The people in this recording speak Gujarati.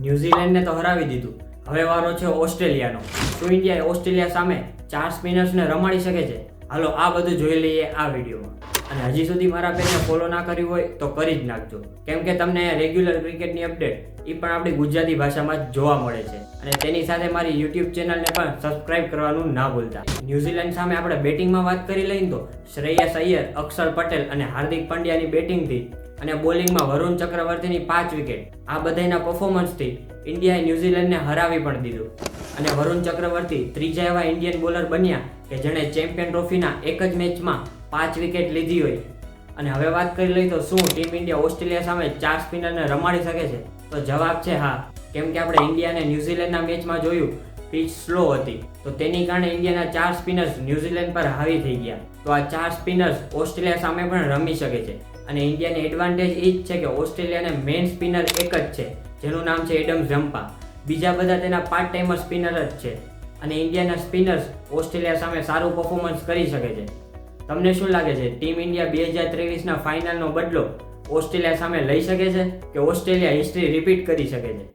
ન્યૂઝીલેન્ડને તો હરાવી દીધું, હવે વારો છે ઓસ્ટ્રેલિયાનો. શું ઇન્ડિયા ઓસ્ટ્રેલિયા સામે 4 સ્પિનર્સને રમાડી શકે છે? હાલો આ બધું જોઈ લઈએ આ વિડીયોમાં. અને હજી સુધી મારા પેજને ફોલો ના કર્યું હોય તો કરી જ નાખજો, કેમ કે તમને રેગ્યુલર ક્રિકેટની અપડેટ એ પણ આપણી ગુજરાતી ભાષામાં જ જોવા મળે છે. અને તેની સાથે મારી યુટ્યુબ ચેનલને પણ સબસ્ક્રાઇબ કરવાનું ના ભૂલતા. ન્યૂઝીલેન્ડ સામે આપણે બેટિંગમાં વાત કરી લઈએ તો શ્રેયસ અય્યર, અક્ષર પટેલ અને હાર્દિક પંડ્યાની બેટિંગથી અને બોલિંગમાં વરુણ ચક્રવર્તીની 5 વિકેટ, આ બધાના પરફોર્મન્સથી ઇન્ડિયાએ ન્યૂઝીલેન્ડને હરાવી પણ દીધું. અને વરુણ ચક્રવર્તી ત્રીજા એવા ઇન્ડિયન બોલર બન્યા કે જેણે ચેમ્પિયન ટ્રોફીના એક જ મેચમાં 5 વિકેટ લીધી હોય. અને હવે વાત કરી લઈએ તો શું ટીમ ઇન્ડિયા ઓસ્ટ્રેલિયા સામે 4 સ્પિનરને રમાડી શકે છે? તો જવાબ છે હા, કેમ કે આપણે ઇન્ડિયા અને ન્યૂઝીલેન્ડના મેચમાં જોયું પીચ સ્લો હતી, તો તેની કારણે ઇન્ડિયાના 4 સ્પિનર્સ ન્યૂઝીલેન્ડ પર હાવી થઈ ગયા. તો આ 4 સ્પિનર્સ ઓસ્ટ્રેલિયા સામે પણ રમી શકે છે. અને ઇન્ડિયાની એડવાન્ટેજ એ જ છે કે ઓસ્ટ્રેલિયાને મેઇન સ્પિનર એક જ છે, જેનું નામ છે એડમ ઝમ્પા. બીજા બધા તેના પાર્ટ ટાઈમર સ્પિનર જ છે. અને ઇન્ડિયાના સ્પિનર્સ ઓસ્ટ્રેલિયા સામે સારું પરફોર્મન્સ કરી શકે છે. તમને શું લાગે છે, ટીમ ઇન્ડિયા 2023ના ફાઇનલનો બદલો ઓસ્ટ્રેલિયા સામે લઈ શકે છે કે ઓસ્ટ્રેલિયા હિસ્ટ્રી રિપીટ કરી શકે છે?